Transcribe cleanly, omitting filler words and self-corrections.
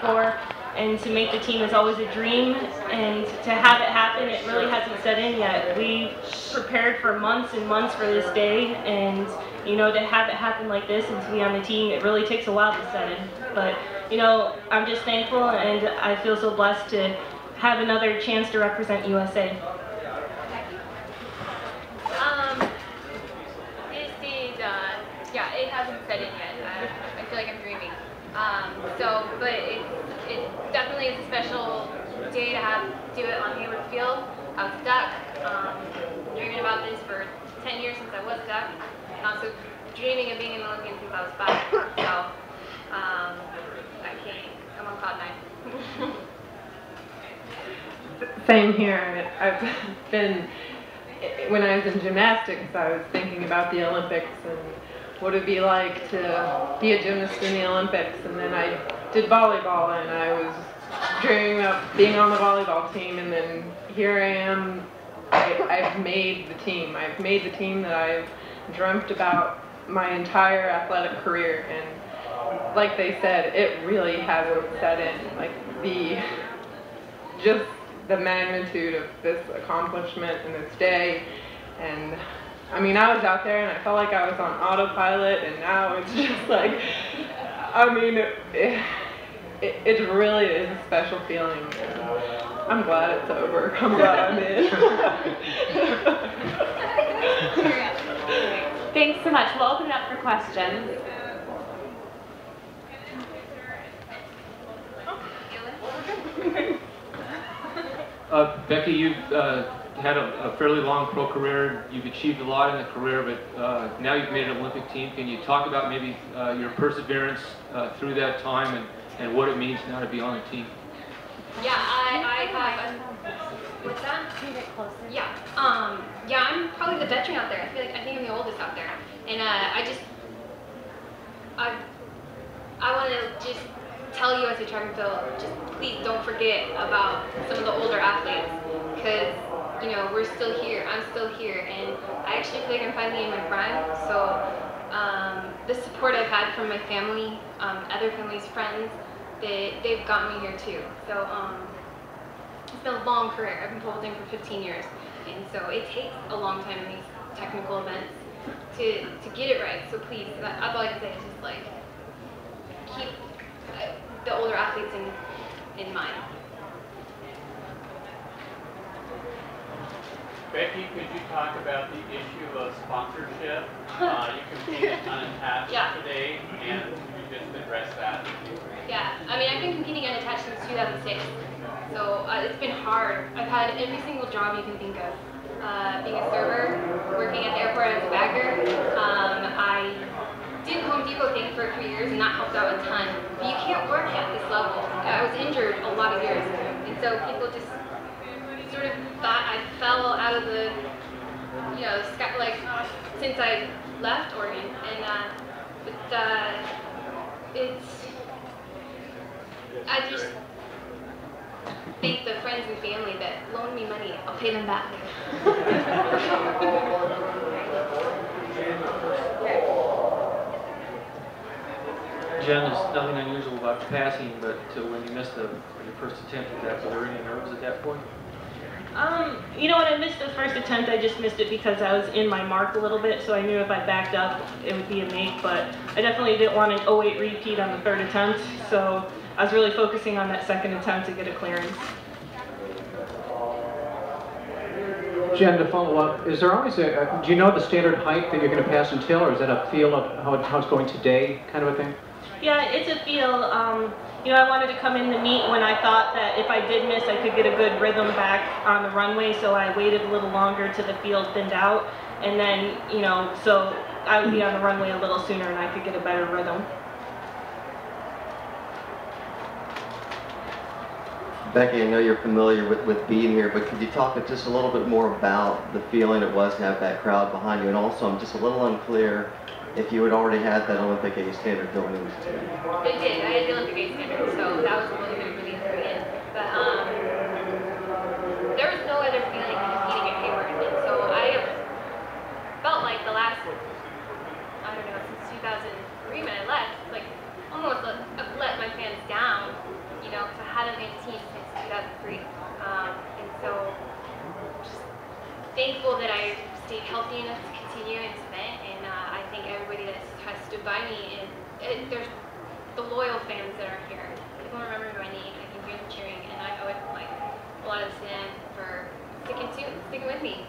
for, and to make the team is always a dream, and to have it happen, it really hasn't set in yet. We prepared for months and months for this day, and you know, to have it happen like this and to be on the team, it really takes a while to set in. But you know, I'm just thankful, and I feel so blessed to have another chance to represent USA. Yeah, it hasn't set in yet. I feel like I'm dreaming. But it definitely is a special day to do it on Hayward Field. I was stuck, dreaming about this for 10 years since I was stuck, and also dreaming of being an Olympian since I was 5. So I can't. I'm on cloud 9. Same here. I've been, when I was in gymnastics, I was thinking about the Olympics and what it would be like to be a gymnast in the Olympics. And then I did volleyball, and I was dreaming of being on the volleyball team, and then here I am. I've made the team. I've made the team that I've dreamt about my entire athletic career, and like they said, it really hasn't set in. Like just the magnitude of this accomplishment and this day. And I mean, I was out there and I felt like I was on autopilot, and now it's just like, I mean, it really is a special feeling. I'm glad it's over. I'm glad I'm in. Thanks so much. We'll open it up for questions. Becky, you've had a fairly long pro career. You've achieved a lot in the career, but now you've made an Olympic team. Can you talk about maybe your perseverance through that time and what it means now to be on the team? Yeah, I have. What's that? Can you get closer? Yeah. Yeah, I'm probably the veteran out there. I think I'm the oldest out there, and I want to just tell you as a track and field, just please don't forget about some of the older athletes, because you know, we're still here. I'm still here, and I actually feel like I'm finally in my prime. So the support I've had from my family, other families, friends, they've got me here too. So it's been a long career. I've been pole vaulting for 15 years, and so it takes a long time in these technical events to get it right. So please, that's all I can say is just like keep the older athletes in mind. Becky, could you talk about the issue of sponsorship? You competed unattached today, and you just address that. Yeah, I mean, I've been competing unattached since 2006, so it's been hard. I've had every single job you can think of. Being a server, working at the airport as a bagger. I did Home Depot thing for 3 years, and that helped out a ton. But you can't work at this level. I was injured a lot of years, and so people just sort of thought I fell out of the, you know, sky, like since I left Oregon, and I just thank the friends and family that loaned me money. I'll pay them back. Jen, there's nothing unusual about passing, but when you missed your first attempt at that, were there any nerves at that point? You know, when I missed the first attempt, I just missed it because I was in my mark a little bit, so I knew if I backed up, it would be a make, but I definitely didn't want an 08 repeat on the third attempt, so I was really focusing on that second attempt to get a clearance. Jen, to follow up, is there always do you know the standard height that you're going to pass until, or is that a feel of how it's going today, kind of a thing? Yeah, it's a feel. You know, I wanted to come in the meet when I thought that if I did miss, I could get a good rhythm back on the runway, so I waited a little longer till the field thinned out, and then, you know, so I would be on the runway a little sooner and I could get a better rhythm. Becky, I know you're familiar with being here, but could you talk just a little bit more about the feeling it was to have that crowd behind you? And also, I'm just a little unclear if you had already had that Olympic A standard going into today. They did. I had the Olympic A standard, so that was a really good relief for me. But there was no other feeling than competing at Hayward. And so I felt like the last, I don't know, since 2003 when I left, like almost let my fans down. with the team since 2003. And so just thankful that I stayed healthy enough to continue and cement, and I think everybody that has stood by me, and there's the loyal fans that are here. People remember my name, I can hear them cheering, and I owe it like a lot of them for sticking with me.